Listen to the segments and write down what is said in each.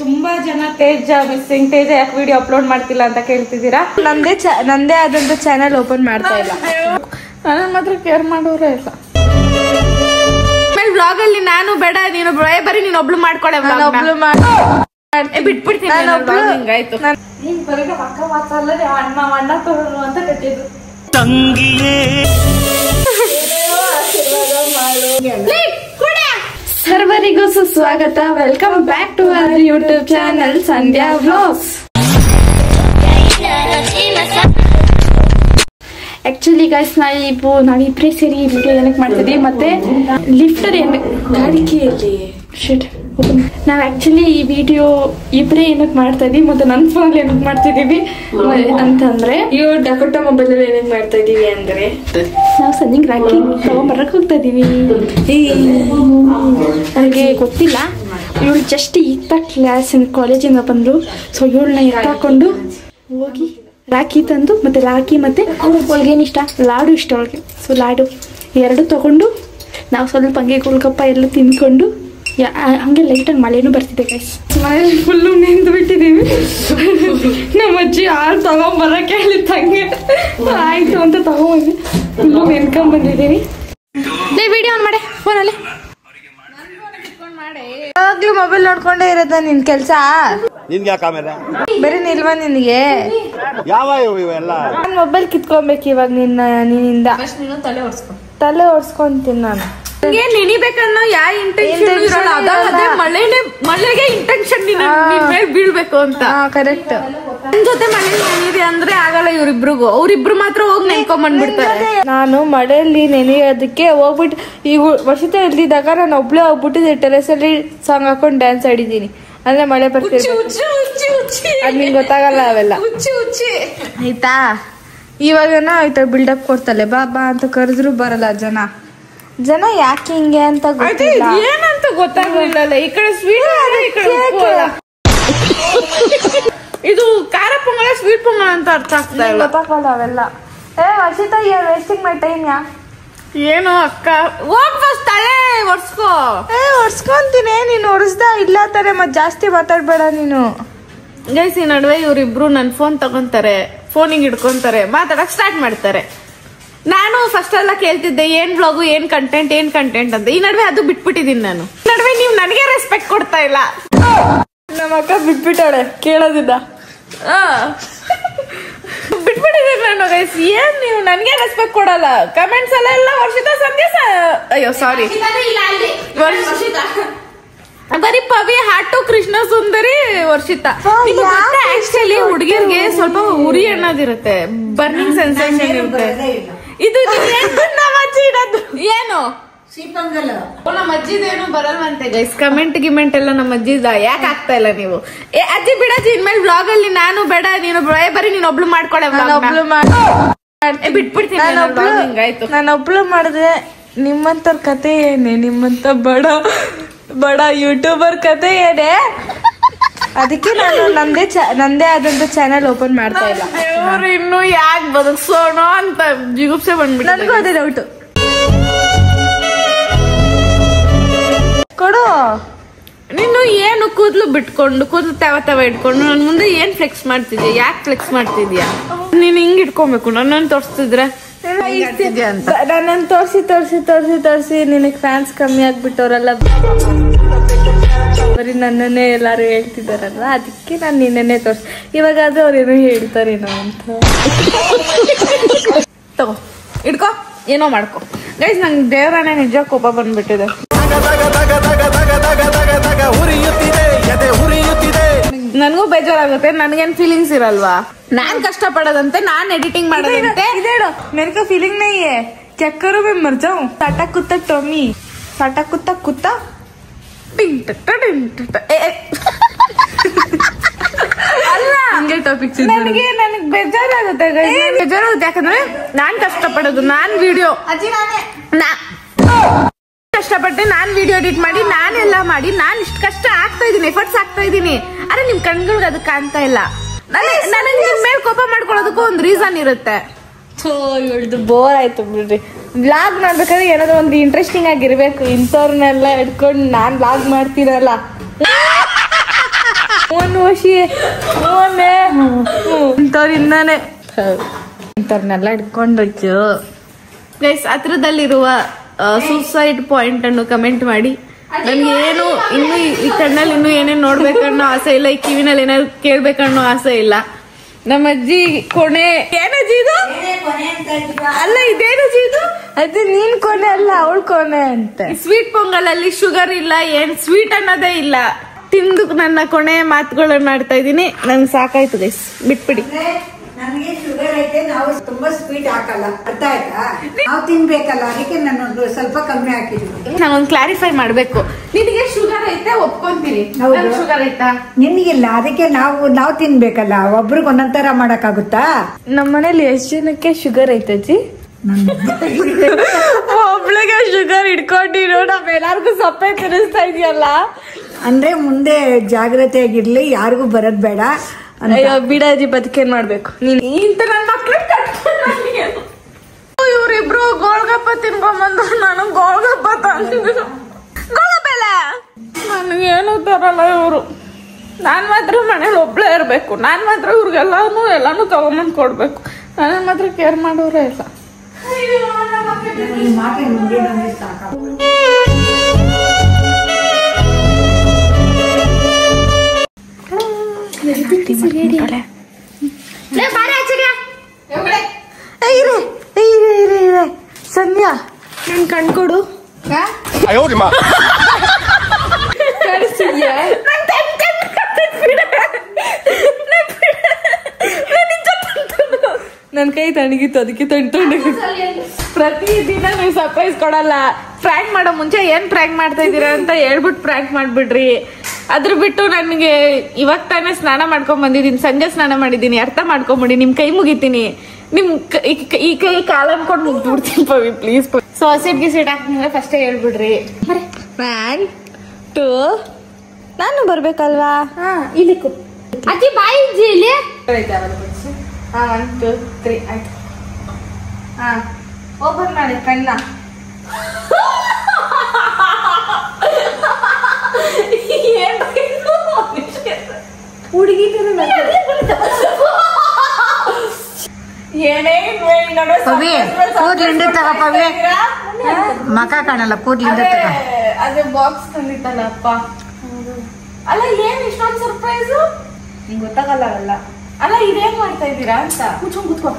ತುಂಬಾ ಜನ ತೇಜ ಮಿಸ್ಸಿಂಗ್, ತೇಜ ಯಾಕೆ ವಿಡಿಯೋ ಅಪ್ಲೋಡ್ ಮಾಡ್ತಿಲ್ಲ ಅಂತ ಕೇಳ್ತಿದ್ದೀರಾ. ನಂದೇ ಆದಂತ ಚಾನೆಲ್ ಓಪನ್ ಮಾಡ್ತಾ ಇಲ್ಲ. ನನ್ನ ಮಾತ್ರ ಕೇರ್ ಮಾಡೋರೇ ಇಲ್ಲ. ಬ್ಲಾಗ್ ಅಲ್ಲಿ ನಾನು ಬೇಡ, ನೀನು ಬರೀ ನೀನ್ ಒಬ್ಳು ಮಾಡ್ಕೊಳೆ, ಬಿಟ್ಬಿಡ್ತೀನಿ. ಹಿಂಗಾಯ್ತು. ನೀನ್ ಬರೀ ಅಕ್ಕ ಮಾತಾಡಲ್ಲ, ಅಣ್ಣ ತೋರು ಅಂತ ಕಟ್ಟಿದ್ದು. ತಂಗಿಯೇ ಸರ್ವರಿಗೂ ಸುಸ್ವಾಗತ. Welcome back to our YouTube channel Sandhya vlogs. Actually guys ನಾವಿಬ್ರೇ ಸೇರಿ ವಿಡಿಯೋ ಏನಕ್ಕೆ ಮಾಡ್ತಿದ್ವಿ, ಮತ್ತೆ ಲಿಫ್ಟರ್ ಗಾಡಿಕೆಯಲ್ಲಿ ನಾವ್ ಆಕ್ಚುಲಿ ಈ ವಿಡಿಯೋ ಇಬ್ರೇ ಏನಕ್ಕೆ ಮಾಡ್ತಾ ಇದೀವಿ, ಮತ್ತೆ ನನ್ನ ಫೋನಲ್ಲಿ ಏನಕ್ಕೆ ಮಾಡ್ತಿದೀವಿ ಅಂತಂದ್ರೆ, ಇವ್ರು ಡಕೋಟಾ ಮೊಬೈಲ್ ಅಲ್ಲಿ ಏನಕ್ಕೆ ಮಾಡ್ತಾ ಇದೀವಿ ಅಂದ್ರೆ, ನಾವು ಸಂಜೆಗೆ ರಾಖಿ ತಗೊಂಬರಕ್ ಹೋಗ್ತಾ ಇದೀವಿ. ನನಗೆ ಗೊತ್ತಿಲ್ಲ, ಇವಳು ಜಸ್ಟ್ ಈಗ ಕ್ಲಾಸ್ ಕಾಲೇಜಿಂದ ಬಂದ್ರು. ಸೊ ಇವಳನ್ನ ಎತ್ತಾಕೊಂಡು ಹೋಗಿ ರಾಖಿ ತಂದು, ಮತ್ತೆ ರಾಖಿ ಮತ್ತೆ ಅವಳಿಗೇನಿಷ್ಟ, ಲಾಡು ಇಷ್ಟ ಅವಳಿಗೆ. ಸೊ ಲಾಡು ಎರಡು ತಗೊಂಡು ನಾವು ಸ್ವಲ್ಪ ಹಂಗೆ ಗೋಲ್ಗಪ್ಪ ಎಲ್ಲ ತಿನ್ಕೊಂಡು, ಹಂಗೆ ಲೈಟಾಗಿ ಮಳೆನೂ ಬರ್ತಿದೆ ಗೈಸ್. ಮಳೆ ಫುಲ್ಲು ನೆಂದು ಬಿಟ್ಟಿದ್ದೀವಿ. ನಮ್ಮ ಅಜ್ಜಿ ಹಾಲು ತಗೊಂಬರಕ್ಕೆ ಹೇಳಿತ್ತು, ಹಂಗೆ ಆಯ್ತು ಅಂತ ತಗೊಂಡ್ಬಂದು ಫುಲ್ಲು ನೆನ್ಕೊಂಡ್ ಬಂದಿದ್ದೀವಿ. ವಿಡಿಯೋ ಆನ್ ಮಾಡಿ ಫೋನಲ್ಲಿ. ಯಾವಾಗ್ಲೂ ಮೊಬೈಲ್ ನೋಡ್ಕೊಂಡೇ ಇರೋದ ನಿನ್ ಕೆಲ್ಸ. ನಿನ್ಗೆ ಯಾಕೆ ಆಮೇಲೆ ಬೇರೆ ನಿಲ್ವಾ ನಿನ್ಗೆ? ಯಾವ ಇವೆಲ್ಲ ನಾನ್ ಮೊಬೈಲ್ ಕಿತ್ಕೊಬೇಕು ಇವಾಗ ನಿನ್ನಿಂದ. ತಲೆ ಒರ್ಸ್ಕೊಂತೀನಿ ನಾನು. ನೆನಿಬೇಕನ್ನೋ ಯಾವ ಇಂಟೆನ್ಷನ್ ಇರಲ್ಲ, ಅದೇ ಮಳೆಗೆ ಇಂಟೆನ್ಷನ್ ಮೇಲೆ ಬೀಳ್ಬೇಕು ಅಂತ. ಕರೆಕ್ಟ್. ನನ್ ಜೊತೆ ಮಳೆ ನೆನಿದೆ ಅಂದ್ರೆ ಆಗಲ್ಲ ಇವ್ರಿಬ್ರಿಗೂ. ಅವ್ರಿಬ್ರು ಮಾತ್ರ ಹೋಗಿ ನೆನ್ಕೊಂಡ್ಬಂದ್ಬಿಡ್ತಾರೆ. ನಾನು ಮಳೆಯಲ್ಲಿ ನೆನೆಯೋದಕ್ಕೆ ಹೋಗ್ಬಿಟ್ಟು, ಈಗ ವರ್ಷ ಇಲ್ದಿದ್ದಾಗ ನಾನು ಒಬ್ಳೆ ಹೋಗ್ಬಿಟ್ಟು ಟೆರೆಸ್ ಅಲ್ಲಿ ಸಾಂಗ್ ಹಾಕೊಂಡು ಡ್ಯಾನ್ಸ್ ಆಡಿದೀನಿ. ಅಂದ್ರೆ ಮಳೆ ಬರ್ತಿರ್ಬೇಕು, ಅದ್ ನಿಂಗೆ ಗೊತ್ತಾಗಲ್ಲ ಅವೆಲ್ಲ, ಆಯ್ತಾ? ಇವಾಗನ ಆಯ್ತಾ ಬಿಲ್ಡಪ್ ಕೊಡ್ತಲೆ, ಬಾ ಅಂತ ಕರೆದ್ರು ಬರಲ್ಲ ಜನ ಯಾಕೆ ಹಿಂಗೆ ಅಂತ ಗೊತ್ತಿಲ್ಲ, ಏನಂತ ಗೊತ್ತಾಗಲಿಲ್ಲ. ಈ ಕಡೆ ಸ್ವೀಟ್, ಇದು ಖಾರ ಪೊಂಗಲ ಸ್ವೀಟ್ ಪೊಂಗಲ ಅಂತ ಅರ್ಥ ಆಗ್ತಾ ಇಲ್ಲ, ಗೊತ್ತಾಗಲ್ಲ ಅವೆಲ್ಲ. Varshitha wasting my time. ಏನು ಅಕ್ಕ, ಹೋಗ್ ಫಸ್ಟ್ ತಲೆ ಒರ್ಸ್ಕೋ. ಒರ್ಸ್ಕೊಂತೀನಿ, ನೀನು ಒರ್ಸ್ದ ಇಲ್ಲ ತಾರೆ, ಮತ್ ಜಾಸ್ತಿ ಮಾತಾಡ್ಬೇಡ ನೀನು. ಗೈಸ್, ಈ ನಡುವೆ ಇವ್ರಿಬ್ರು ನನ್ ಫೋನ್ ತಗೊಂತಾರೆ, ಫೋನಿಗೆ ಹಿಡ್ಕೊಂತಾರೆ, ಮಾತಾಡಕ್ ಸ್ಟಾರ್ಟ್ ಮಾಡ್ತಾರೆ. ನಾನು ಫಸ್ಟ್ ಎಲ್ಲ ಕೇಳ್ತಿದ್ದೆ ಏನ್ ಬ್ಲಾಗು, ಏನ್ ಕಂಟೆಂಟ್ ಅಂತ. ಈ ನಡುವೆ ಅದು ಬಿಟ್ಬಿಟ್ಟಿದೀನಿ ನಾನು. ನಡುವೆ ನೀವು ನನಗೆ ರೆಸ್ಪೆಕ್ಟ್ ಕೊಡ್ತಾ ಇಲ್ಲ. ನಮ್ಮ ಅಕ್ಕ ಬಿಟ್ಬಿಟ್ಟವಳೆ ಕೇಳೋದಿದ್ದ, ಬಿಟ್ಬಿಟ್ಟಿದೀನಿ ನಾನು. ಗೈಸ್, ಏನ್ ನೀವು ನನ್ಗೆ ರೆಸ್ಪೆಕ್ಟ್ ಕೊಡಲ್ಲ. ಕಮೆಂಟ್ಸ್ ಎಲ್ಲ ವರ್ಷಿತಾ ಸಂಧ್ಯಾ, ಅಯ್ಯೋ ಸಾರಿ, ಬರೀ ಪವಿ ಹಾಟು, ಕೃಷ್ಣ ಸುಂದರಿ, ವರ್ಷಿತಾ. ಆಕ್ಚುಲಿ ಹುಡುಗಿರ್ಗೆ ಸ್ವಲ್ಪ ಉರಿ ಅನ್ನೋದಿರುತ್ತೆ, ಬರ್ನಿಂಗ್ ಸೆನ್ಸೇಷನ್ ಇರುತ್ತೆ. ಇದು ನಮ್ಮ ಅಜ್ಜಿ ಇಡೋದು ಏನು ನಮ್ಮ ಅಜ್ಜಿದೇನು ಬರಲ್ವಂತೆ ಗೈಸ್. ಗಿಮೆಂಟ್ ಎಲ್ಲ ನಮ್ಮ ಅಜ್ಜಿದ ಯಾಕೆ ಆಗ್ತಾ ಇಲ್ಲ ನೀವು? ಅಜ್ಜಿ ಬಿಡಜ್ಜಿ, ಇನ್ಮೇಲೆ ಬ್ಲಾಗ್ ಅಲ್ಲಿ ನಾನು ಬೇಡ, ನೀನು ಬರೀ ನೀನ್ ಒಬ್ಳು ಮಾಡ್ಕೊಳೆ, ಬಿಟ್ಬಿಡ್ತೀನಿ. ಹಿಂಗಾಯ್ತು. ನಾನೊಬ್ಳು ಮಾಡಿದ್ರೆ ನಿಮ್ಮಂತವ್ರ ಕತೆ ಏನೇ, ನಿಮ್ಮಂತ ಬಡ ಯೂಟ್ಯೂಬರ್ ಕತೆ ಏನೇ? ಅದಕ್ಕೆ ನಾನು ನಂದೇ ಆದಂತ ಚಾನೆಲ್ ಓಪನ್ ಮಾಡ್ತಾ ಇಲ್ಲ. ಇವ್ರು ಇನ್ನು ಯಾಕೆ ಬದುಕ್ಸೋಣ ಅಂತ ಜಿಗುಪ್ಸೆ ಬಂದ್ಬಿಟ್ಟು ನನಗೂ ಅದೇ ಡೌಟ್. ಕೊಡು. ನೀನು ಏನು ಕೂದ್ಲು ಬಿಟ್ಕೊಂಡು, ಕೂದ್ಲು ತವ ಇಟ್ಕೊಂಡು ನನ್ ಮುಂದೆ ಏನ್ ಫ್ಲೆಕ್ಸ್ ಮಾಡ್ತಿದ್ಯಾ? ಯಾಕೆ ಫ್ಲೆಕ್ಸ್ ಮಾಡ್ತಿದ್ಯಾ? ನೀನ್ ಹಿಂಗ್ ಇಟ್ಕೊಬೇಕು, ನನ್ನನ್ನು ತೋರಿಸ್ತಿದ್ರೆ ನನ್ನನ್ನು ತೋರಿಸಿ ನಿನಗ್ ಫ್ಯಾನ್ಸ್ ಕಮ್ಮಿ ಆಗ್ಬಿಟ್ಟವ್ರಲ್ಲ, ಬರೀ ನನ್ನನ್ನೇ ಎಲ್ಲಾರು ಹೇಳ್ತಿದಾರಲ್ಲ, ಅದಕ್ಕೆ ನಾನು ನಿನ್ನೇ ತೋರ್ಸಿ. ಇವಾಗಾದ್ರೂ ಅವ್ರೇನೋ ಹೇಳ್ತಾರೇನೋ ಅಂತ. ತಗೋ ಇಟ್ಕೋ, ಏನೋ ಮಾಡ್ಕೊ. ಗೈಸ್, ನಂಗೆ ದೇವರನ್ನೇ ನಿಜ ಕೋಪ ಬಂದ್ಬಿಟ್ಟಿದೆ. ನನ್ಗೂ ಬೇಜಾರಾಗುತ್ತೆ. ನನ್ಗೇನ್ ಫೀಲಿಂಗ್ಸ್ ಇರಲ್ವಾ? ನಾನ್ ಕಷ್ಟ ಪಡೋದಂತೆ, ನಾನ್ ಎಡಿಟಿಂಗ್ ಮಾಡೋದಂತೆ. ಇದೇಳು मेरे को फीलिंग नहीं है, चेक करो मैं मर जाऊं. साटा कुत्ता टॉमी, साटा कुत्ता ಅಲ್ಲ, ಹಂಗೆ ಟಾಪಿಕ್ಸ್. ನನಗೆ ಬೇಜಾರಾಗುತ್ತೆ, ಯಾಕಂದ್ರೆ ನಾನ್ ಕಷ್ಟ ಪಡೋದು, ನಾನ್ ವಿಡಿಯೋ ಕಷ್ಟಪಟ್ಟೆ, ನಾನ್ ವಿಡಿಯೋ ಎಡಿಟ್ ಮಾಡಿ, ನಾನೆಲ್ಲ ಮಾಡಿ, ನಾನ್ ಇಷ್ಟು ಕಷ್ಟ ಆಗ್ತಾ ಇದೀನಿ, ಎಫರ್ಟ್ಸ್ ಆಗ್ತಾ ಇದೀನಿ. ಅರೆ ನಿಮ್ ಕಣ್ಗಳಿಗೆ ಅದು ಕಾಣ್ತಾ ಇಲ್ಲ. ನನಗೆ ನಿಮ್ ಮೇಲೆ ಕೋಪ ಮಾಡ್ಕೊಳ್ಳೋದಕ್ಕೂ ಒಂದ್ ರೀಸನ್ ಇರುತ್ತೆ. ಇವಳ್ದು ಬೋರ್ ಆಯ್ತು ಬಿಡ್ರಿ. ಬ್ಲಾಗ್ ಮಾಡ್ಬೇಕಾದ್ರೆ ಏನಾದ್ರು ಒಂದು ಇಂಟ್ರೆಸ್ಟಿಂಗ್ ಆಗಿರ್ಬೇಕು. ಇಂಥವ್ರನ್ನೆಲ್ಲ ಹಿಡ್ಕೊಂಡು ನಾನ್ ಬ್ಲಾಗ್ ಮಾಡ್ತೀನಲ್ಲ, ಇಂಥವ್ರಿಂದಾನೆ ಇಂಥವ್ರನ್ನೆಲ್ಲ ಹಿಡ್ಕೊಂಡೋಯ್ತು. ಗೈಸ್, ಹತ್ರದಲ್ಲಿರುವ ಸೂಸೈಡ್ ಪಾಯಿಂಟ್ ಅನ್ನು ಕಮೆಂಟ್ ಮಾಡಿ. ನನ್ಗೆ ಏನು ಇನ್ನು ಈ ಕಣ್ಣಲ್ಲಿ ಇನ್ನೂ ಏನೇನು ನೋಡ್ಬೇಕನ್ನೋ ಆಸೆ ಇಲ್ಲ, ಈ ಕಿವಿನಲ್ಲಿ ಏನಾದ್ರು ಕೇಳ್ಬೇಕನ್ನೋ ಆಸೆ ಇಲ್ಲ. ನಮ್ಮ ಅಜ್ಜಿ ಕೊನೆ ಏನಜ್ಜಿ ಇದು ಅಲ್ಲ, ಇದೇನಜ್ಜಿ ಇದು? ಅದೇ ನೀನ್ ಕೊನೆ ಅಲ್ಲ, ಅವಳು ಕೊನೆ ಅಂತ. ಸ್ವೀಟ್ ಪೊಂಗಲ್ ಅಲ್ಲಿ ಶುಗರ್ ಇಲ್ಲ, ಏನ್ ಸ್ವೀಟ್ ಅನ್ನೋದೇ ಇಲ್ಲ. ತಿಂದು ನನ್ನ ಕೊನೆ ಮಾತುಗಳನ್ನ ಮಾಡ್ತಾ ಇದೀನಿ. ನನ್ಗೆ ಸಾಕಾಯ್ತು ಗೈಸ್, ಬಿಟ್ಬಿಡಿ. ನನಗೆ ಶುಗರ್ ಐತೆ, ನಾವು ತುಂಬಾ ಸ್ವೀಟ್ ಹಾಕಲ್ಲ, ಅರ್ಥ ಆಯ್ತಾ? ನಾವು ತಿನ್ಬೇಕಲ್ಲ, ಅದಕ್ಕೆ ನಾನು ಸ್ವಲ್ಪ ಕಮ್ಮಿ ಹಾಕಿದ್ವಿ. ನಾನೊಂದು ಕ್ಲಾರಿಫೈ ಮಾಡ್ಬೇಕು. ನಿನಗೆ ಶುಗರ್ ಐತೆ ಒಪ್ಕೊಂತೀನಿ, ಶುಗರ್ ಐತಾ? ನಿನ್ಗಿಲ್ಲ, ಅದಕ್ಕೆ ನಾವು ತಿನ್ಬೇಕಲ್ಲ, ಒಬ್ರಿಗೆ ಒಂದೊಂದರ ಮಾಡಕ್ಕಾಗುತ್ತಾ? ನಮ್ಮ ಮನೇಲಿ ಎಷ್ಟು ಜನಕ್ಕೆ ಶುಗರ್ ಐತಜ್ಜಿ? ಒಬ್ಳಿಗೆ ಶುಗರ್ ಇಟ್ಕೊಂಡಿರೋ ನಾವೆಲ್ಲರಿಗೂ ಸಪ್ಪೆ ತಿನ್ನಿಸ್ತಾ ಇದೆಯಲ್ಲ. ಅಂದ್ರೆ ಮುಂದೆ ಜಾಗ್ರತೆಯಾಗಿರ್ಲಿ, ಯಾರಿಗೂ ಬರೋದ್ ಬೇಡ. ಅಯ್ಯೋ ಬಿಡಾಜಿ, ಬದುಕೇನ್ ಮಾಡ್ಬೇಕು ನೀನ್ ಇಂತ ನನ್ನ ಮಕ್ಳು. ಇವ್ರಿಬ್ರು ಗೋಲ್ಗಪ್ಪ ತಿನ್ಕೊಂಬಂದು ನಾನು ಗೋಲ್ಗಪ್ಪ ತಂದಿದ್ರು. ಗೋಲ್ಗಪ್ಪಲ್ಲ ನನಗೇನು ತರಲ್ಲ ಇವ್ರು. ನಾನ್ ಮಾತ್ರ ಮನೇಲಿ ಒಬ್ಳೇ ಇರ್ಬೇಕು. ನಾನ್ ಮಾತ್ರ ಇವ್ರಿಗೆಲ್ಲಾನು ತಗೊಂಬಂದ್ ಕೊಡ್ಬೇಕು. ನನ್ನ ಮಾತ್ರ ಕೇರ್ ಮಾಡೋರೇ ಇಲ್ಲ. ಸಂಧ್ಯಾ, ನನ್ ಕಣ್ಕೊಡು. ನನ್ ಕೈ ತಣ್ಣಗಿತ್ತು, ಅದಕ್ಕೆ ಪ್ರತಿದಿನ ನೀವು ಸರ್ಪ್ರೈಸ್ ಕೊಡಲ್ಲ. ಫ್ರ್ಯಾಂಕ್ ಮಾಡೋ ಮುಂಚೆ ಏನ್ ಫ್ರ್ಯಾಂಕ್ ಮಾಡ್ತಾ ಇದೀರಾ ಅಂತ ಹೇಳ್ಬಿಟ್ಟು ಫ್ರ್ಯಾಂಕ್ ಮಾಡ್ಬಿಡ್ರಿ. ಅದ್ರ ಬಿಟ್ಟು ನನಗೆ ಇವಾಗ ತಾನೇ ಸ್ನಾನ ಮಾಡ್ಕೊಂಡ್ ಬಂದಿದ್ದೀನಿ, ಸಂಜೆ ಸ್ನಾನ ಮಾಡಿದ್ದೀನಿ. ಅರ್ಥ ಮಾಡ್ಕೊಂಬಿಡಿ, ನಿಮ್ ಕೈ ಮುಗಿತೀನಿ. ನಿಮ್ ಈ ಕೈ ಕಾಲ ಅನ್ಕೊಂಡು ಮುಗ್ಬಿಡ್ತೀನಿ ಪವಿ, ಪ್ಲೀಸ್. ಸೊ ಹಸಿಟ್ಗೆ ಸೀಟ್ ಹಾಕ್ತಿದ್ರೆ ಫಸ್ಟೇ ಹೇಳ್ಬಿಡ್ರಿ. 1 2 ನಾನು ಬರ್ಬೇಕಲ್ವಾ? ಇಲ್ಲಿ ಅಜ್ಜಿ ಬಾಯಿ ಇಜ್ಜಿ ಇಲ್ಲಿ 1 2 3 ಆಯ್ತು. ಓಪನ್ ಮಾಡಿ ಕಣ್ಣ. ಹುಡುಗಿ ಕೂದ್ಲಿಂದ ತಗ ಪವಿ, ಮಕ ಕಾಣಲ್ಲ, ಕೂದ್ಲಿಂದ ತಗ. ಅದೇ ಬಾಕ್ಸ್ ತಂದಿತ್ತಲ್ಲ ಅಪ್ಪ. ಅಲ್ಲ ಏನ್ ಇಷ್ಟೊಂದು ಸರ್ಪ್ರೈಸು? ನಿಂಗೆ ಗೊತ್ತಾಗಲ್ಲ ಅಲ್ಲ. ಅಲ್ಲ ಇದೇನ್ ಮಾಡ್ತಾ ಇದ್ದೀರಾ ಅಂತ. ಕುತ್ಕೋ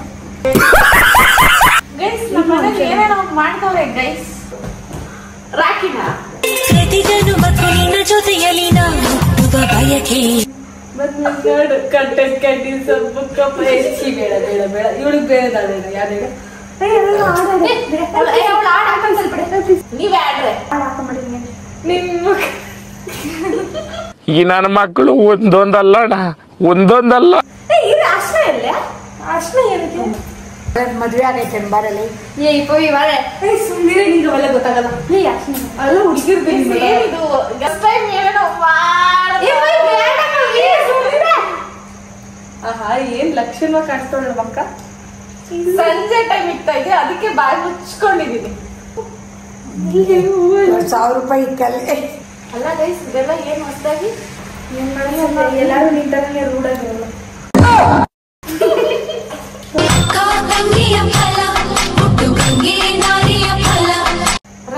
ಗೈಸ್, ನಮ್ಮ ಮನೇಲಿ ಏನೇನೋ ಮಾಡ್ತಾವೆ ಗೈಸ್. ರಾಕಿನ ಪ್ರತಿಜನು ಮಕ್ಕಳಿನ ಜೊತೆಯಲ್ಲಿ ನಾವು ಬಯಕೆ ನೋಡು, ಕಟ್ಟೆಡ್ ಕಡ್ಡಿ ಸೊಪ್ಪು ಕಪ್ಪ ಹೆಚ್ಚಿ ಬೇಡ ಬೇಡ ಬೇಡ. ಇವಳಿಗೆ ಬೇಡ ಯಾರು ನೀವೇ ಆಡ್ರೆ ನಿಮ್ಮ ಈ ನನ್ನ ಮಕ್ಕಳು ಒಂದೊಂದಲ್ಲ. ಅರ್ಶನ ಇಲ್ಲ, ಅರ್ಶನ ಏನಕ್ಕೆ? ಮದ್ವೆ ಆಗೈತೆ ಬಾರಲ್ಲಿ. ಸುಮ್ಮನೆ ನೀನು ಒಳ್ಳೆ ಗೊತ್ತಾಗಲ್ಲ. ಅಲ್ಲ ಹುಡುಗಿರ್ಬೇಕು. ಏನ್ ಲಕ್ಷಣ ಕಾಣಿಸ್ತಾಳ ಮಕ್ಕ. ಸಂಜೆ ಟೈಮ್ ಇರ್ತಾ ಇದೆ, ಅದಕ್ಕೆ ಬಾಯಿ ಮುಚ್ಕೊಂಡಿದೀನಿ. 1000 ರೂಪಾಯಿ ಕಲ್ಲೆ. ಅಲ್ಲ ಗೈಸ್, ಇದೆಲ್ಲ ಏನ್ ಹೊಸದಾಗಿ ಏನ್ ಮಾಡಲ್ಲ. ಎಲ್ಲಾರು ನಿಂತಾನೆ ರೂಢಾಗಿರಲ್ಲ.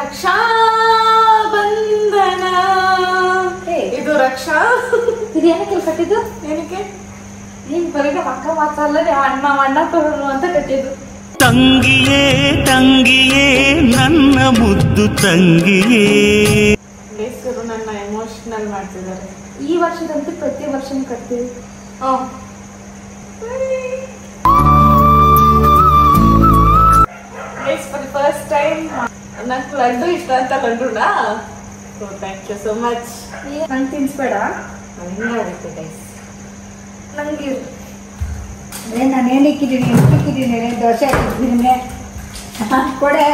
ರಕ್ಷಾ ಬಂಧನ, ಇದು ರಕ್ಷಾ. ಇದು ಏನಕ್ಕೆ ಕಟ್ಟಿದ್ದು? ಏನಕ್ಕೆ? ನೀನ್ ಬರೀಗ ಮಕ್ಕ ಮಾತಲ್ಲದೆ ಅಣ್ಣ ತಗೊಳ್ಳು ಅಂತ ಕಟ್ಟಿದ್ದು. ತಂಗಿಯೇ ತಂಗಿಯೇ ನನ್ನ ಮುದ್ದು ತಂಗಿಯೇ. ಬೇಸರು ನನ್ನ ಎಮೋಷನಲ್ ಮಾಡ್ತಿದ್ದಾರೆ. ಈ ವರ್ಷದಂತೂ ಪ್ರತಿ ವರ್ಷನೂ ಕಟ್ತೀವಿ. ಫಾರ್ ಫಸ್ಟ್ ಟೈಮ್ ನಂಗೆ ಲಡ್ಡು ಇಷ್ಟ ಅಂತ ಲಡ್ಡುನಾ. So thank you so much. ನಂಗೆ ತಿನ್ಸ್ಬೇಡ, ಹಿಂಗಾಗುತ್ತೆ ಗೈಸ್. ನಂಗೆ ನಾನೇನು ಇಕ್ಕಿದ್ದೀನಿ ದೋಸೆ ಹಾಕಿದ್ದೀನಿ ಕೊಡೆ.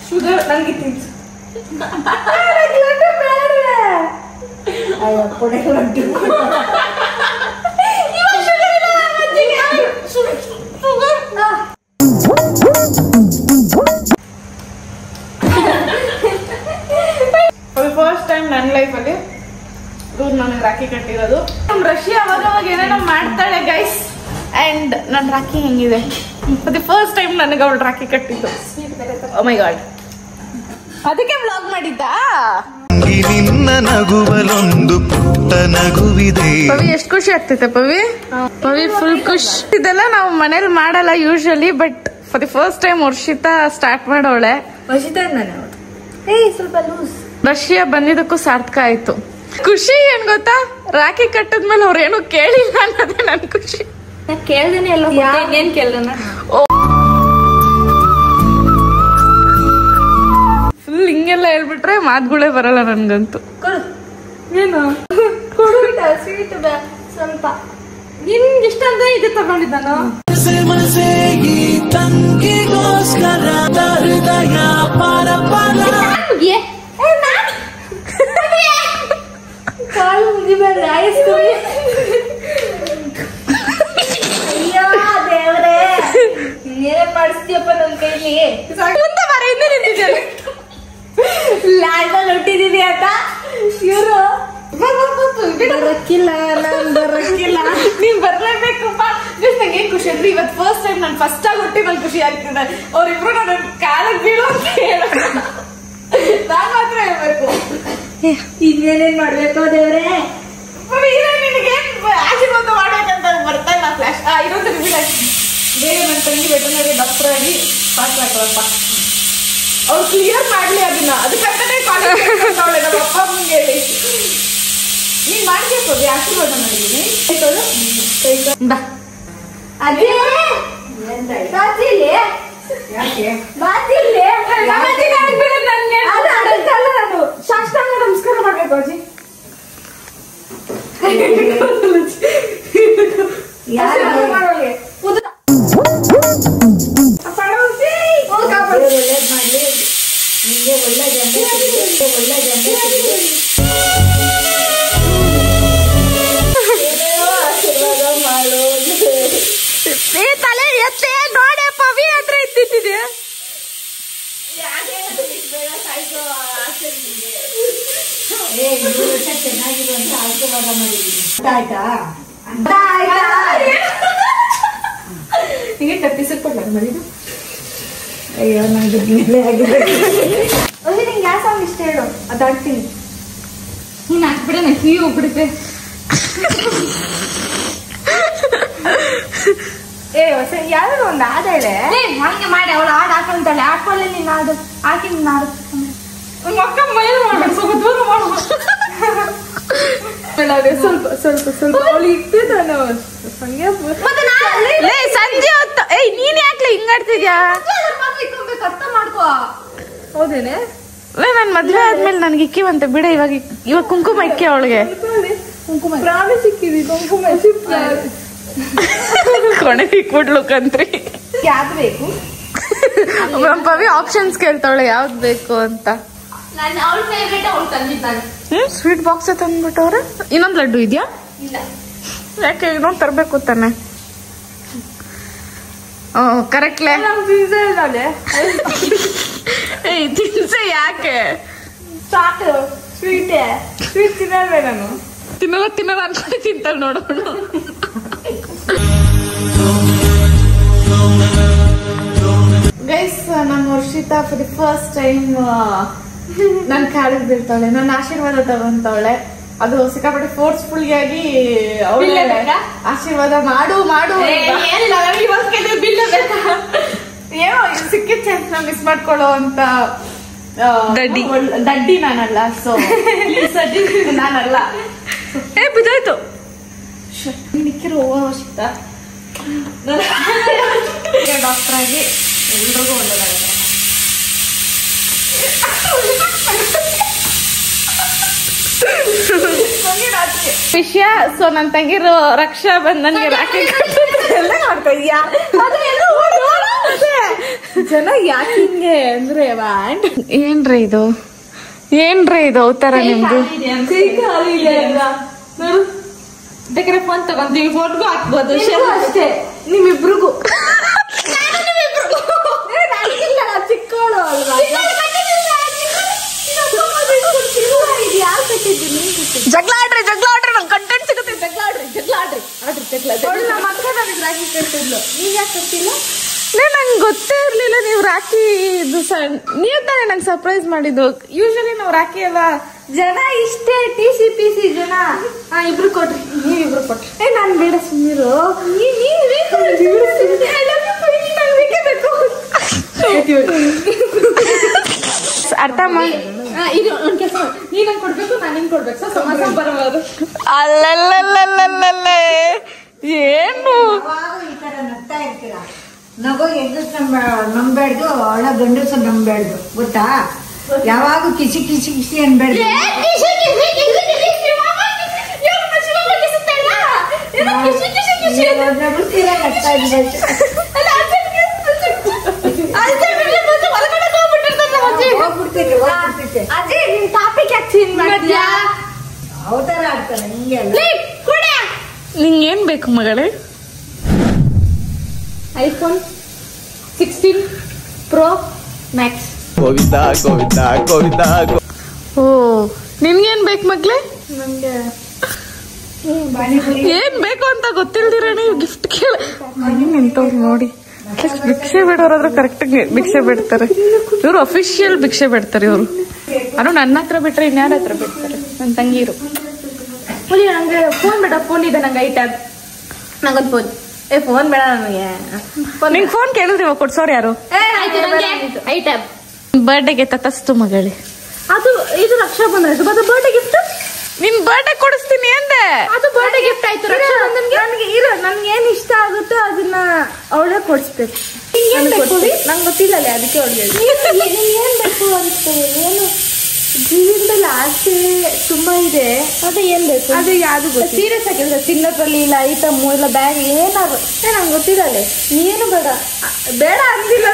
ಶುಗರ್ ನಂಗೆ ತಿನ್ಸು. ಅಯ್ಯೋ ಕೊಡೆ ಲಡ್ಡು. ಫಸ್ಟ್ ಟೈಮ್ ನನ್ನ ಲೈಫಲ್ಲಿ ನನಗೆ ರಾಖಿ ಕಟ್ಟಿರೋದು. ರಶಿ ಅವಾಗ ಏನೇನೋ ಮಾಡ್ತಾಳೆ ಗೈಸ್. ಅಂಡ್ ನನ್ನ ರಾಖಿ ಹೆಂಗಿದೆ, ಮತ್ತೆ ಫಸ್ಟ್ ಟೈಮ್ ನನಗೆ ಅವಳು ರಾಖಿ ಕಟ್ಟಿದ್ದು. ಓ ಮೈ ಗಾಡ್, ಅದಕ್ಕೆ ವ್ಲಾಗ್ ಮಾಡಿದ್ದಾ? ನಿನ್ನ ನಗುವಲೊಂದು ಪುಟ್ಟ ನಗುವಿದೆ. ಪವಿ ಎಷ್ಟು ಖುಷಿ ಆಗ್ತೈತೆ ಪವಿ? ಪವಿ ಫುಲ್ ಖುಷಿ. ಇದೆಲ್ಲ ನಾವು ಮನೇಲಿ ಮಾಡಲ್ಲ usually, but for the first time Varshitha start ಮಾಡೋಳೆ. ಸ್ವಲ್ಪ ಲೂಸ್. ರಷ್ಯಾ ಬಂದಿದ್ದಕ್ಕೂ ಸಾರ್ಥಕ ಆಯ್ತು. ಖುಷಿ ಏನ್ ಗೊತ್ತಾ, ರಾಖಿ ಕಟ್ಟದ್ಮೇಲೆ ಅವ್ರೇನು ಕೇಳಿಲ್ಲ ಅನ್ನೋದೇ ನನ್ ಖುಷಿ. ಕೇಳ್ದೇನೆ ಎಲ್ಲ ಏನ್ ಕೇಳ್ದನ ಫುಲ್ ಹಿಂಗೆಲ್ಲ ಹೇಳ್ಬಿಟ್ರೆ ಮಾತುಗಳೇ ಬರಲ್ಲ ನನ್ಗಂತೂ. ಏನು ಸ್ವೀಟ್ ಸ್ವಲ್ಪ ನಿನ್ಗೆ ಇಷ್ಟ ಅಂತ ಇದು ತಗೊಂಡಿದ್ದಾನು. ಕಾಲು ಮುಗಿಬೇಡ ದೇವ್ರೆ, ಏನೇನ್ ಮಾಡಿಸ್ತೀಯಪ್ಪ ನನ್ ಕೈಲಿ. ಮುಂದೆ ಬರ, ಹಿಂದೆ ನಿಂತಿದ್ದಾರೆ. ಲ್ಯಾಂಡಲ್ಲಿ ಹುಟ್ಟಿದೀನಿ ಅಂತ ಇವರು ಬರಕ್ಕಿಲ್ಲ, ನಾನ್ ಬರಕ್ಕಿಲ್ಲ. ನೀನ್ ಬರ್ಲೇಬೇಕಪ್ಪ. ನಂಗೆ ಏನ್ ಖುಷಿ ಅಂದ್ರೆ ಇವತ್ತು ಫಸ್ಟ್ ಟೈಮ್ ನಾನು ಫಸ್ಟ್ ಆಗಿ ಹುಟ್ಟಿ ನನ್ ಖುಷಿ ಆಗ್ತಿದೆ. ಅವ್ರಿಬ್ರು ನನ್ನ ಕಾಲಕ್ಕೆ ಬೀಳೋ ಅಂತ ಹೇಳ, ನಾನ್ ಮಾತ್ರ ಹೇಳ್ಬೇಕು. ಇನ್ನೇನೇನ್ ಮಾಡ್ಬೇಕು ದೇವ್ರೆ? ನಿನಗೆ ಆಶೀರ್ವಾದ ಮಾಡ್ಬೇಕಂತ ಬರ್ತಾ ಇಲ್ಲ ಫ್ಲಾಶ್. ಇನ್ನೊಂದು ರಿವೀಲ್ ಆಗಿ ಬೇರೆ ನನ್ನ ತಂಗಿ ವೆಟರ್ನರಿ ಡಾಕ್ಟರ್ ಆಗಿ ಪಾಸ್ ಆಗ್ತಾರಪ್ಪ. ಅವ್ರು ಕ್ಲಿಯರ್ ಮಾಡ್ಲಿ ಅದನ್ನ, ಅದಕ್ಕಂತಾನೆ ಕಾಲೇಜ್ ನಮ್ಮ ಅಪ್ಪ ಅಮ್ಮಂಗೆ ಹೇಳಿ ನೀನ್ ಮಾಡ್ಬೇಕು. ಆಶೀರ್ವಾದ ಮಾಡಿದೀನಿ. ಅದೇ ಬಾಜಿಲಿ ಬಾಜಿಲಿ ನಾನು ಸಾಷ್ಟಾಂಗ ನಮಸ್ಕಾರ ಮಾಡ್ಬೇಕು ಅಜ್ಜಿ. ಒಳ್ಳೇದ್ ಮಾಡ್ಲಿ, ನಿಂಗೆ ಒಳ್ಳೆ ಗಂಡ ಒಳ್ಳೆ ಗಂಡ ಆಶೀರ್ವಾದ ಮಾಡು. ತಲೆ ಎತ್ತೆ ನೋಡೆ ಪವಿ ಹತ್ರ ಇದ್ದಿದ್ದೆ. ಚೆನ್ನಾಗಿರುವಂತ ಆಶೀರ್ವಾದ ಮಾಡಿದ್ದೀನಿ. ಆಯ್ತಾ? ಹೀಗೆ ತಪ್ಪಿಸಿಕೊಡ್ಲ ಮಾಡಿದ್ದು. ಅಯ್ಯೋ ನಂಗೆ ಗಿಡ್ಲೆ ಆಗಿದೆ. ನಿಂಗೆ ಯಾವ ಸಾಂಗ್ ಇಷ್ಟ ಹೇಳು, ಅದಾಡ್ತೀನಿ. ನೀನ್ ಹಾಕ್ಬಿಡ, ನಾ ಕಿವಿ ಹೋಗ್ಬಿಡುತ್ತೆ. ಹೊಸ ಯಾವ್ದಾದ್ರು ಒಂದು ಹಾಡು ಹೇಳೆ. ಹಂಗೆ ಮಾಡಿ ಅವಳು ಹಾಡು ಹಾಕೊಂತಾಳೆ. ಹಾಕೊಳ್ಳಿ ನೀನ್ ಹಾಡು ಹಾಕಿ ನೀನ್ ಹಾಡು ಮಕ್ಕ ಮೈಲ್ ಮಾಡ್ಬೇಕು, ಸ್ವಲ್ಪ ದೂರ ಮಾಡ್ಬೇಕು. ಸ್ವಲ್ಪ ಸ್ವಲ್ಪ ಸ್ವಲ್ಪ ಅವಳು ಇಟ್ಟಿದ್ದಾನೆ ಸಂಜೆ ಹೊತ್ತು. ಏಯ್ ನೀನ್ ಯಾಕ್ಲೆ ಹಿಂಗಾಡ್ತಿದ್ಯಾ? ಅರ್ಥ ಮಾಡ್ಕೋ. ಹೌದೇನೆ? ನನ್ ಮದ್ವೆ ಆದ್ಮೇಲೆ ನನ್ಗೆ ಇಕ್ಕಿವಂತೆ ಬಿಡ. ಇವಾಗ ಕುಂಕುಮ ಇಕ್ಕಿ ಅವಳಿಗೆ. ಪ್ರಾಮಿಸ್ ಸಿಕ್ಕಿದಿ ಕುಂಕುಮ ಕೊನೆಗೆ ಇಕ್ಬಿಡ್ಲು ಕಂತ್ರಿ. ಯಾವ್ದು ಬೇಕು? ಪವಿ ಆಪ್ಷನ್ಸ್ ಕೇಳ್ತಾವಳೆ ಯಾವ್ದು ಬೇಕು ಅಂತ. ನಾನು ಅವಳ ಫೇವ್ರೇಟ್ ಅವಳು ತಂದಿದ್ದಾನೆ. Sweet box ತಂದ್ಬಿಟ್ಟವ್ರೆ. ಇನ್ನೊಂದು ಲಡ್ಡು ಇದೆಯಾ? ಇಲ್ಲ. ಯಾಕೆ ಇನ್ನೊಂದು ತರ್ಬೇಕು ತಾನೆ? ಕರೆಕ್ಟ್ಲೆ ತಿನ್ಸೆ. ಯಾಕೆ ಸಾಕು ಸ್ವೀಟ್ ಸ್ವೀಟ್ ತಿನ್ನಲ್ವೇ ನಾನು? ತಿನ್ನಲ್ಲ ಅನ್ಕೊಂಡು ತಿಂತಾಳೆ ನೋಡೋಣ. ಗೈಸ್, ನಮ್ಮ Varshitha for the first time ನನ್ ಕಾಲಿಗೆ ಬೀಳ್ತಾಳೆ, ನನ್ನ ಆಶೀರ್ವಾದ ತಗೊಂತಾವಳೆ. ಅದು ಸಿಕ್ಕಾಪಟ್ಟೆ ಫೋರ್ಸ್ಫುಲ್ ಆಗಿ ಅವಳೆ ಆಶೀರ್ವಾದ ಮಾಡು ಮಾಡು. ಏನೋ ಸಿಕ್ಕಿದ ಚಾನ್ಸ್ ನ ಮಿಸ್ ಮಾಡ್ಕೊಳ್ಳೋ ಅಂತ ದಡ್ಡಿ ನಾನಲ್ಲ. ಸೊ ನಾನಲ್ಲ. ಬಿದ್ದಾಯ್ತು ಮಿಕ್ಕಿರೋ ವರ್ಷಿತ ಡಾಕ್ಟರ್ ಆಗಿ ಎಲ್ರಿಗೂ ಒಳ್ಳೇದಾಗುತ್ತೆ. ವಿಷಯ. ಸೊ ನನ್ ತಂಗಿರು ರಕ್ಷಾ ಬಂಧನ್ಗೆ ರಾಖಿ ಎಲ್ಲ ಮಾಡ್ತಾ ಇದೀಯಾ? ಜನ ಯಾಕೆ ಹಿಂಗೆ ಅಂದ್ರೆ ಏನ್ರಿ ಇದು ಅವತಾರ ನಿಮ್ದು? ಬೇಕಾದ್ರೆ ಫೋನ್ ತಗೊಂತೀವಿ, ಫೋನ್ಗೂ ಹಾಕ್ಬೋದು. ಅಷ್ಟೇ ನಿಮ್ಮಿಬ್ರಿಗೂ. ಚಿಕ್ಕವಳು ಅಲ್ವಾ? ಜಗಳ ಆಡ್ರಿ, ನಂಗೆ ಕಂಟೆಂಟ್ ಸಿಗುತ್ತೆ. ಜಗಳ ಆಡ್ರಿ. ಅವಳು ನಮ್ಮ ಅಕ್ಕ ನನಗೆ ರಾಖಿ ಕಟ್ಟಿದ್ಲು. ನೀನ್ ಯಾಕೆ ಕಟ್ಟಿಲ್ಲ? ನಂಗೆ ಗೊತ್ತೇ ಇರ್ಲಿಲ್ಲ ನೀವು ರಾಖಿ ಇದು ನೀವ್ ತಾನೇ ನಂಗೆ ಸರ್ಪ್ರೈಸ್ ಮಾಡಿದ್ದು. ಯೂಶಲಿ ನಾವು ರಾಖಿ ಎಲ್ಲ ಜನ ಇಷ್ಟೇ TC ಜನ ಇಬ್ರು ಕೊಟ್ರಿ, ನೀವಿಬ್ರು ಕೊಟ್ರಿ. ನಾನ್ ಬೇಡ ಸುಮ್ಮನಿರು. ಅರ್ಥ ಮಾಡಿ ಇದು ಒಂದ್ ಕೆಲಸ ನೀನ್ ನಂಗೆ ಕೊಡ್ಬೇಕು, ನಾನು ನಿಂಗೆ ಕೊಡ್ಬೇಕು. ಸಮಾಸ ಬರಬಾರ್ದು. ಅಲ್ಲಲ್ಲಲ್ಲಲ್ಲಲ್ಲ ಏನು ಈ ತರ ನಗ್ತಾ ಇರ್ತೀರಾ? ನಗೋ ಹೆಂಗಸ್ ನಂಬೇಡ್ದು, ಅವಳ ಗಂಡಸ ನಂಬೇಡ್ದು, ಗೊತ್ತಾ? ಯಾವಾಗ ಕಿಸಿ ಕಿಸಿ ಕಿಸಿ ಅನ್ಬೇಡ್ದು. ಅವತಾರ ಆಡ್ತಾನೆ ಹಿಂಗೆಲ್ಲ. ನಿಂಗೇನ್ ಬೇಕು ಮಗಳೇ? iPhone 16 Pro Max. Govinda Govinda Govinda. ಓ ನಿನ್ಗೇನ್ ಬೇಕು ಮಗ್ಲೆ? ನಂಗೆ ಏನ್ ಬೇಕು ಅಂತ ಗೊತ್ತಿಲ್ದಿರ ನೀವು ಗಿಫ್ಟ್ ಕೇಳ ನಿಂತವ್ರು ನೋಡಿ. ಭಿಕ್ಷೆ ಬಿಡೋರಾದ್ರೆ ಕರೆಕ್ಟ್ ಭಿಕ್ಷೆ ಬಿಡ್ತಾರೆ ಇವ್ರು. ಅಫಿಷಿಯಲ್ ಭಿಕ್ಷೆ ಬಿಡ್ತಾರೆ ಇವ್ರು. ಅದು ನನ್ನ ಹತ್ರ ಬಿಟ್ರೆ ಇನ್ಯಾರ ಹತ್ರ ಬಿಡ್ತಾರೆ? ನನ್ನ ತಂಗಿರು. ನಂಗೆ ಫೋನ್ ಬೇಡ, ಫೋನ್ ಇದೆ ನಂಗೆ ಐಟ್ಯಾಬ್. ನಂಗೊಂದು ಫೋನ್. ಫೋನ್ ಬೇಡ ನನಗೆ. ನಿಂಗೆ ಫೋನ್ ಕೇಳಿದ್ರೆ ಕೊಡ್ಸೋರು ಯಾರು? ಐಟ್ಯಾಬ್. ಬರ್ಡೇಗೆ ತತಸ್ತು ಮಗಳೇ. ಅದು ಇದು ರಕ್ಷಾ ಬಂಧನ. ಅದು ಬರ್ಡೇ ಗಿಫ್ಟ್. ನಿನ್ ಬರ್ಡೇ ಕೊಡಿಸ್ತೀನಿ ಅಂದೆ. ಅದು ಬರ್ಡೇ ಗಿಫ್ಟ್ ಆಯ್ತು. ರಕ್ಷಾ ಬಂಧನ್ಗೆ ನನ್ಗೆ ಏನ್ ಇಷ್ಟ ಆಗುತ್ತೋ ಅದನ್ನ ಅವಳೇ ಕೊಡಿಸ್ಬೇಕು. ನಂಗೆ ಗೊತ್ತಿಲ್ಲಲ್ಲ, ಅದಕ್ಕೆ ಅವಳಿಗೆ ಏನ್ ಬೇಕು ಅಂತ. ಏನು ಜೀವನದಲ್ಲಿ ಆಸೆ ತುಂಬಾ ಇದೆ. ಅದು ಏನ್ ಬೇಕು? ಅದು ಯಾವ್ದು ಗೊತ್ತು? ಸೀರಿಯಸ್ ಆಗಿದ್ರೆ ತಿನ್ನೋದ್ರಲ್ಲಿ ಇಲ್ಲ, ಐಟಮ್ ಇಲ್ಲ, ಬ್ಯಾಗ್ ಏನಾದ್ರು ನಂಗೆ ಗೊತ್ತಿಲ್ಲಲ್ಲ. ಏನು ಬೇಡ ಬೇಡ ಅಂದಿಲ್ಲ,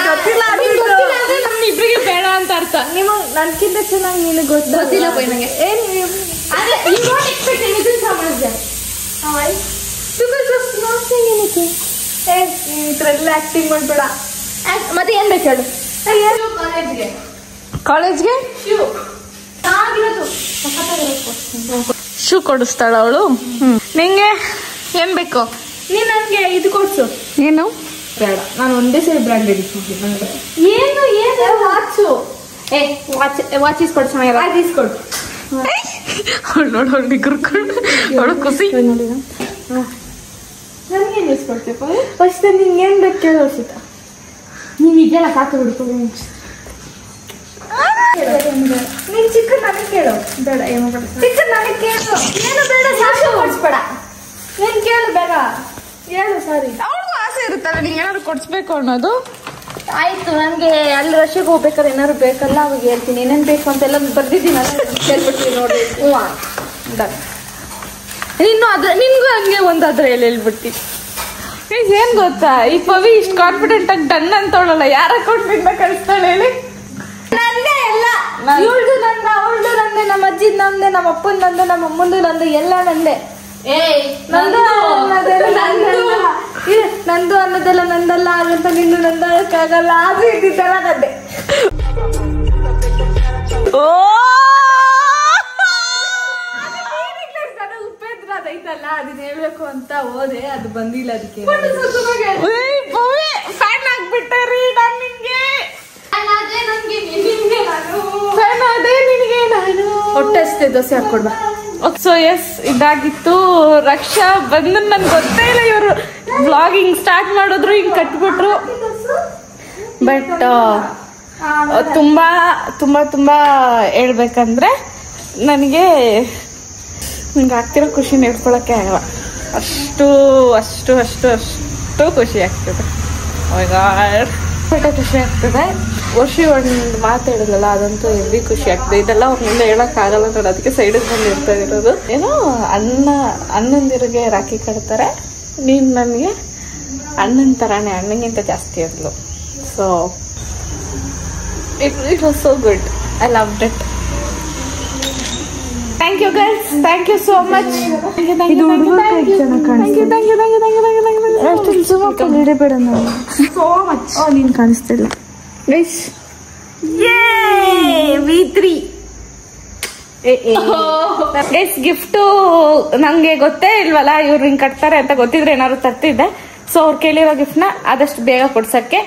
ಗೊತ್ತಿಲ್ಲ. ನಮ್ ಇಬ್ರಿಗೆ ಬೇಡ ಅಂತ ಅರ್ಥ. ನೀವು ನನ್ಕಿಂತ ಚೆನ್ನಾಗಿ ನಿನಗೆ ಗೊತ್ತಿಲ್ಲ. ನಂಗೆ ಏನ್ ಇದ್ರೆಲ್ಲ ಆಕ್ಟಿಂಗ್ ಮಾಡ್ಬೇಡ. ಮತ್ತೆ ಏನ್ ಬೇಕು ಹೇಳು? ಕಾಲೇಜ್ಗೆ ಶೂ ಕೊಡಿಸ್ತಾಳ ಅವಳು. ನಿಂಗೆ ಏನ್ ಬೇಕು? ನೀನ್ ನನ್ಗೆ ಇದು ಕೊಡ್ಸು. ಏನು ಬೇಡ, ನಾನು ಒಂದೇ ಸರಿ ಬ್ರಾಂಡೆಡ್ ಇಟ್ಕೊಂಡ್ತೀನಿ. ಏನು ಏನು ವಾಚು? ವಾಚ್ ಇಸ್ಕೊಡು, ಚೆನ್ನಾಗಿಲ್ಲ. ಅದು ಇಸ್ಕೊಡು. ಅವಳು ನೋಡು, ಅವಳು ನಿಗ್ರಕೊಂಡು ಅವಳು ಖುಷಿ. ನನ್ಗೇನು ಇಸ್ಕೊಡ್ತೀಪ? ಫಸ್ಟ್ ನಿಂಗೆ ಏನ್ ಬೇಕು ಕೇಳೋ ಸೀತಾ. ನೀವ್ ಇದೆಲ್ಲ ಸಾಕು ಬಿಡ್ಕೊ. ನೀನ್ ಚಿಕ್ಕ ನನಗೆ ಕೇಳು. ಬೇಡ, ಏನು ಬೇಡ. ಚಿಕ್ಕ ನನಗೆ ಕೇಳು. ಏನು ಬೇಡ, ಸಾಕು ಕೊಡ್ಸ್ಬೇಡ. ಏನ್ ಕೇಳು ಬೇಡ, ಹೇಳು. ಸಾರಿ, ಅವಳಿಗೂ ಆಸೆ ಇರುತ್ತಲ್ಲ ನಿಂಗೆ ಏನಾದ್ರು ಕೊಡ್ಸ್ಬೇಕು ಅನ್ನೋದು. ಆಯ್ತು, ನನ್ಗೆ ಅಲ್ಲಿ ರಶಿಗೆ ಹೋಗ್ಬೇಕಾದ್ರೆ ಏನಾದ್ರು ಬೇಕಲ್ಲ, ಅವಾಗ ಹೇಳ್ತೀನಿ ಏನೇನ್ ಬೇಕು ಅಂತೆಲ್ಲ ಬರ್ದಿದ್ದೀನಲ್ಲ, ಹೇಳ್ಬಿಡ್ತೀನಿ ನೋಡಿ. ಇನ್ನು ಅದ್ರ ನಿನ್ಗೂ ಹಂಗೆ ಒಂದಾದ್ರೆ ಹೇಳ್ಬಿಡ್ತೀನಿ. ಏನ್ ಗೊತ್ತಾ, ಈ ಪವಿ ಇಷ್ಟು ಕಾನ್ಫಿಡೆಂಟ್ ಆಗಿ ಡನ್ ಅಂತವಳಲ್ಲ, ಯಾರ ಅಕೌಂಟ್ನಿಂದ ಕಳಿಸ್ತಾಳೆ ಹೇಳಿ? ನಂದೇ ಎಲ್ಲ. ಇವಳ್ದು ನಂದೆ, ಅವಳ್ದು ನಂದೆ, ನಮ್ಮ ಅಜ್ಜಿದ್ ನಂದೆ, ನಮ್ಮ ಅಪ್ಪನ್ ನಂದೆ, ನಮ್ಮ ಅಮ್ಮಂದು ನಂದೆ, ಎಲ್ಲ ನಂದೆ. ನಂದು ಅನ್ನೋದೆಲ್ಲ ನಂದಲ್ಲ ಅಂತ ನಿಂದು ನಂದಕ್ಕಾಗಲ್ಲ. ಆದ್ರೂ ಇದ್ದಿದ್ದೆಲ್ಲ ನಂದೆ. ಉಪೇಂದ್ರ ಅದೈತಲ್ಲ, ಅದನ್ನ ಹೇಳ್ಬೇಕು ಅಂತ ಹೋದೆ, ಅದು ಬಂದಿಲ್ಲ. ಅದಕ್ಕೆ ಫ್ಯಾನ್ ಆಗ್ಬಿಟ್ಟರಿ. ನಾನ್ ನಿನ್ಗೆ ಹೊಟ್ಟೆ ಅಷ್ಟೇ ದೋಸೆ ಹಾಕೊಡ್ಬಾ. ಸೊ ಎಸ್, ಇದಾಗಿತ್ತು. ರಕ್ಷಾ ಬಂದು ನನ್ಗೆ ಗೊತ್ತೇ ಇಲ್ಲ ಇವರು ವ್ಲಾಗಿಂಗ್ ಸ್ಟಾರ್ಟ್ ಮಾಡಿದ್ರು, ಹಿಂಗ್ ಕಟ್ಬಿಟ್ರು. ಬಟ್ ತುಂಬಾ ತುಂಬಾ ತುಂಬಾ ಹೇಳ್ಬೇಕಂದ್ರೆ ನನಗೆ ನಂಗೆ ಆಗ್ತಿರೋ ಖುಷಿ ನೆಡ್ಕೊಳಕ್ಕೆ ಆಗಲ್ಲ. ಅಷ್ಟು ಅಷ್ಟು ಅಷ್ಟು ಅಷ್ಟು ಖುಷಿ ಆಗ್ತದೆ. ಖುಷಿ ಆಗ್ತದೆ. ವರ್ಷಿ ಒಂದು ಮಾತು ಹೇಳಿದ್ಲಲ್ಲ, ಅದಂತೂ ಹೆವಿ ಖುಷಿ ಆಗ್ತದೆ. ಇದೆಲ್ಲ ಅವ್ರ ಮುಂದೆ ಹೇಳಕ್ಕಾಗಲ್ಲ ನೋಡಿ, ಅದಕ್ಕೆ ಸೈಡಿಗೆ ಬಂದು ಇರ್ತಾ ಇರೋದು. ಏನೋ ಅಣ್ಣಂದಿರಿಗೆ ರಾಖಿ ಕಟ್ತಾರೆ, ನೀನು ನನಗೆ ಅಣ್ಣನ ಥರಾನೇ, ಅಣ್ಣಗಿಂತ ಜಾಸ್ತಿ ಇರಲು. So it was so good. I loved it. Thank you guys, thank you so much. ನೀನ್ ಕಾಣಿಸ್ತಿಲ್ಲ ಗೈಸ್. V3 ಗಿಫ್ಟು ನಂಗೆ ಗೊತ್ತೇ ಇಲ್ವಲ್ಲ, ಇವ್ರು ಹಿಂಗ್ ಕಟ್ತಾರೆ ಅಂತ ಗೊತ್ತಿದ್ರೆ ಏನಾದ್ರು ತರ್ತಿದ್ದೆ. ಸೊ ಅವ್ರು ಕೇಳಿರೋ ಗಿಫ್ಟ್ ನ ಆದಷ್ಟು ಬೇಗ ಕೊಡ್ಸಕ್ಕೆ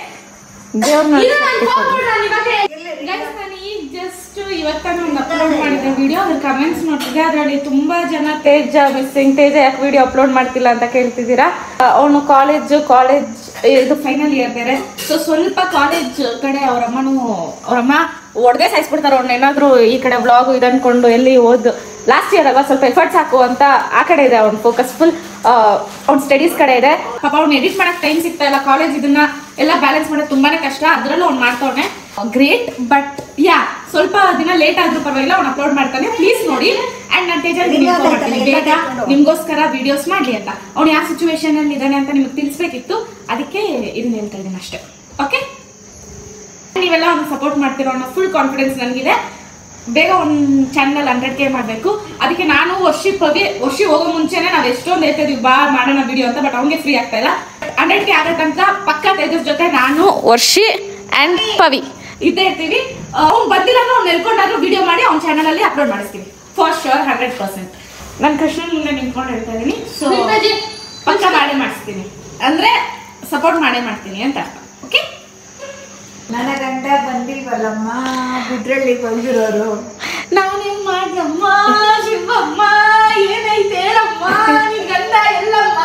ಜಸ್ಟ್ ಇವತ್ತಾನು ಒಂದು ಅಪ್ಲೋಡ್ ಮಾಡಿದ ವಿಡಿಯೋ, ಅದ್ರ ಕಮೆಂಟ್ಸ್ ನೋಡ್ತಿದ್ದೆ. ಅದರಲ್ಲಿ ತುಂಬಾ ಜನ ತೇಜ ಮಿಸ್ಸಿಂಗ್, ತೇಜ ಯಾಕೆ ವಿಡಿಯೋ ಅಪ್ಲೋಡ್ ಮಾಡ್ತಿಲ್ಲ ಅಂತ ಕೇಳ್ತಿದ್ದೀರಾ. ಅವನು ಕಾಲೇಜ್ ಇದು ಫೈನಲ್ ಇಯರ್ ಬೇರೆ. ಸೊ ಸ್ವಲ್ಪ ಕಾಲೇಜ್ ಕಡೆ ಅವ್ರಮ್ಮ ಹೊಡೆದೇ ಸಾಯಿಸ್ಬಿಡ್ತಾರೆ ಅವ್ನ ಏನಾದ್ರು ಈ ಕಡೆ ವ್ಲಾಗ್ ಇದನ್ಕೊಂಡು ಎಲ್ಲಿ ಲಾಸ್ಟ್ ಇಯರ್ ಅಲ್ವಾ ಸ್ವಲ್ಪ ಎಫರ್ಟ್ಸ್ ಹಾಕು ಅಂತ ಆ ಕಡೆ ಇದೆ ಅವ್ನ ಫೋಕಸ್ ಫುಲ್ ಅವ್ನ ಸ್ಟಡೀಸ್ ಕಡೆ ಇದೆ. ಪಾಪ ಅವ್ನು ಎಡಿಟ್ ಮಾಡಕ್ ಟೈಮ್ ಸಿಗ್ತಾ ಇಲ್ಲ, ಕಾಲೇಜ್ ಇದನ್ನ ಎಲ್ಲ ಬ್ಯಾಲೆನ್ಸ್ ಮಾಡೋದು ತುಂಬಾನೇ ಕಷ್ಟ. ಅದ್ರಲ್ಲೂ ಅವ್ನು ಮಾಡ್ತಾವನೆ ಗ್ರೇಟ್. ಬಟ್ ಸ್ವಲ್ಪ ದಿನ ಲೇಟ್ ಆದ್ರೂ ಪರವಾಗಿಲ್ಲ, ಅವ್ನು ಅಪ್ಲೋಡ್ ಮಾಡ್ತಾನೆ. ಪ್ಲೀಸ್ ನೋಡಿ. ಅಂಡ್ ನಾನು ತೇಜ ಬೇಗ ನಿಮ್ಗೋಸ್ಕರ ವಿಡಿಯೋಸ್ ಮಾಡ್ಲಿ ಅಂತ. ಅವ್ನು ಯಾವ ಸಿಚುವೇಶನ್ ಅಲ್ಲಿ ಇದ್ದಾನೆ ಅಂತ ನಿಮ್ಗೆ ತಿಳಿಸ್ಬೇಕಿತ್ತು, ಅದಕ್ಕೆ ಇದನ್ನ ಹೇಳ್ತಾ ಇದ್ದೀನಿ ಅಷ್ಟೇ. ಓಕೆ, ನೀವೆಲ್ಲ ಅವ್ನು ಸಪೋರ್ಟ್ ಮಾಡ್ತಿರೋ ಅನ್ನೋ ಫುಲ್ ಕಾನ್ಫಿಡೆನ್ಸ್ ನನಗಿದೆ. ಬೇಗ ಒಂದು ಚಾನಲ್ 100K ಮಾಡಬೇಕು. ಅದಕ್ಕೆ ನಾನು ವರ್ಷಿ ಹೋಗೋ ಮುಂಚೆನೆ ನಾವು ಎಷ್ಟೊಂದು ಹೇಳ್ತಿದ್ವಿ ಬಾ ಮಾಡೋಣ ವಿಡಿಯೋ ಅಂತ. ಬಟ್ ಅವ್ನಿಗೆ ಫ್ರೀ ಆಗ್ತಾ ಇಲ್ಲ. 100K ಆಗೋ ತನಕ ಪಕ್ಕ ತೇಜಸ್ ಜೊತೆ ನಾನು ವರ್ಷಿ ಅಂಡ್ ಪವಿ ಇದ್ದೇ ಇರ್ತೀವಿ. ಅವ್ನು ಬಂದಿಲ್ಲ ಅಂದ್ರೆ ಅವ್ನು ನೆಲ್ಕೊಂಡಾದ್ರೂ ವಿಡಿಯೋ ಮಾಡಿ ಅವ್ನ ಚಾನಲ್ ಅಲ್ಲಿ ಅಪ್ಲೋಡ್ ಮಾಡಿಸ್ತೀವಿ ಫಾರ್ ಶೋರ್ 100%. ನಾನು ಕೃಷ್ಣನ್ ಮುಂದೆ ನಿಂತ್ಕೊಂಡು ಹೇಳ್ತಾ ಇದೀನಿ. ಸೊ ಪಕ್ಕ ಮಾಡೇ ಮಾಡಿಸ್ತೀನಿ, ಅಂದ್ರೆ ಸಪೋರ್ಟ್ ಮಾಡೇ ಮಾಡ್ತೀನಿ ಅಂತ ಅರ್ಥ. ಓಕೆ, ನನ್ನ ಗಂಡ ಬಂದಿಲ್ವಲ್ಲಮ್ಮ, ಬಿದ್ರಲ್ಲಿ ಬಂದಿರೋರು. ನಾನೇನ್ ಮಾಡ್ಲಮ್ಮ ಶಿವಮ್ಮ, ಏನೈತೆ ಹೇಳಮ್ಮ, ನಿನ್ ಗಂಡ ಎಲ್ಲಮ್ಮ.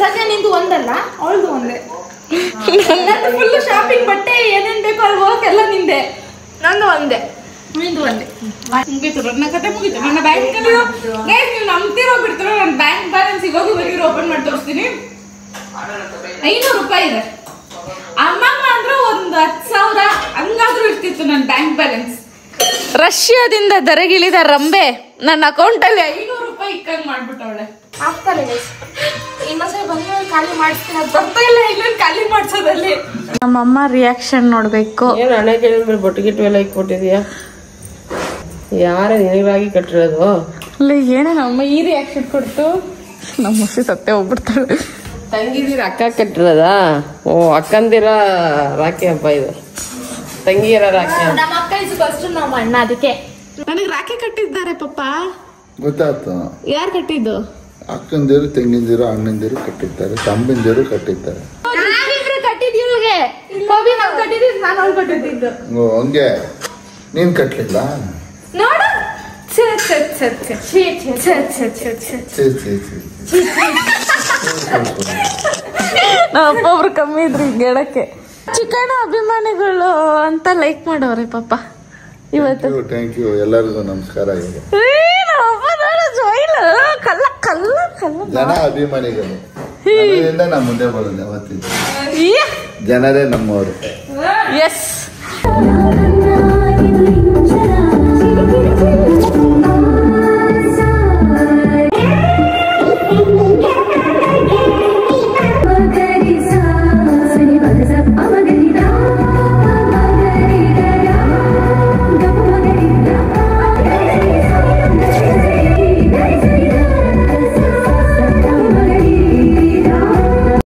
ಸದ್ಯ ನಿಂದು ಒಂದಲ್ಲ, ಅವಳದು ಒಂದೇ. ಫುಲ್ ಶಾಪಿಂಗ್ ಬಟ್ಟೆ ಏನೇನ್ ಬೇಕೋ ಅಲ್ಲಿ ಹೋಗಕ್ಕೆಲ್ಲ ನಿಂದೆ, ನಂದು ಒಂದೇ, ನಿಂದು ಒಂದೇ. ಮುಗೀತು ನನ್ನ ಕತೆ, ಮುಗೀತು. ನನ್ನ ಬ್ಯಾಂಕ್ ಅಲ್ಲಿ ನೀವು ನಂಬ್ತಿರೋ ಬಿಡ್ತಿರೋ, ನನ್ನ ಬ್ಯಾಂಕ್ ಬ್ಯಾಲೆನ್ಸ್ ಇವಾಗ ಓಪನ್ ಮಾಡಿ ತೋರಿಸ್ತೀನಿ. 500 ರೂಪಾಯಿ ಇದೆ. ಅಮ್ಮಮ್ಮ ಅಂದ್ರೂ ಒಂದು 10,000 ಹಂಗಾದ್ರೂ ಇರ್ತಿತ್ತು ನನ್ನ ಬ್ಯಾಂಕ್ ಬ್ಯಾಲೆನ್ಸ್. ರಷ್ಯಾದಿಂದ ದರಗಿಳಿದ ರಂಬೆ ನನ್ನ ಅಕೌಂಟ್ ಅಲ್ಲಿ 500 ರೂಪಾಯಿ ಇಕ್ಕಂಗ್ ಮಾಡ್ಬಿಟ್ಟವಳೆ. ಆಗ್ತಾರೆ ಇನ್ನೊಂದ್ಸರಿ ಬಂದ್ರೆ ಖಾಲಿ ಮಾಡಿಸ್ತೀನಿ. ಅದು ಬರ್ತಾ ಇಲ್ಲ, ಇನ್ನೊಂದು ಖಾಲಿ ಮಾಡ್ಸೋದಲ್ಲಿ. ನಮ್ಮಮ್ಮ ರಿಯಾಕ್ಷನ್ ನೋಡ್ಬೇಕು. ಏನು ಹಣೆ ಕೇಳಿದ್ಮೇಲೆ ಬೊಟ್ಟು ಗಿಟ್ಟು ಎಲ್ಲ ಕೊಟ್ಟಿದ್ಯಾ? ಯಾರೇ ನಿನಗಾಗಿ ಕಟ್ಟಿರೋದು? ಅಲ್ಲ ಏನೇ ನಮ್ಮಮ್ಮ ಈ ರಿಯಾಕ್ಷನ್ ಕೊಡ್ತು, ನಮ್ಮ ಮುಸಿ ಸತ್ತೆ ಹೋಗ್ಬಿಡ್ತಾಳೆ. ತಂಗಿದಿರ ಅಕ್ಕ ಕಟ್ಟಿರೋದಾ? ಓ, ಅಕ್ಕಂದಿರ ರಾಖಿ ಹಬ್ಬ ಇದು. ತಂಗಿಯರ ರಾಖಿ. ನಮ್ಮ ಅಕ್ಕ ಇಸ್ ಫಸ್ಟ್ ನಮ್ಮ ಅಣ್ಣ, ಅದಕ್ಕೆ ನನಗೆ ರಾಖಿ ಕಟ್ಟಿದ್ದಾರೆ ಪಪ್ಪ. ಗೊತ್ತಾಯ್ತು. ಯಾರು ಕಟ್ಟಿದ್ದು? ಅಕ್ಕಂದಿರು, ತಂಗಿಂದಿರು, ಅಣ್ಣಂದಿರು ಕಟ್ಟಿದ್ದಾರೆ, ತಮ್ಮಂದಿರು ಕಟ್ಟಿದ್ದಾರೆ. ಕಟ್ಟಿದ್ದೆ ಪವಿ, ನಾವು ಕಟ್ಟಿದ್ದು, ನಾನು ಅವ್ಳು ಕಟ್ಟಿದ್ದು. ಹಂಗೆ ನೀನ್ ಕಟ್ಲಿಲ್ಲ? ನೋಡು, ನಮ್ಮ ಒಬ್ರು ಕಮ್ಮಿ ಇದ್ರಿ ಗೆಳಕ್ಕೆ. ಚಿಕನ್ ಅಭಿಮಾನಿಗಳು ಅಂತ ಲೈಕ್ ಮಾಡೋರೆ ಪಾಪ ಇವತ್ತು. ಥ್ಯಾಂಕ್ ಯು, ಎಲ್ಲರಿಗೂ ನಮಸ್ಕಾರ. ಜನ ಅಭಿಮಾನಿಗಳು ನಾ ಮುಂದೆ ಬರೋದು ಯಾವತ್ತಿದ್ದು. ಜನರೇ ನಮ್ಮವರು. ಎಸ್,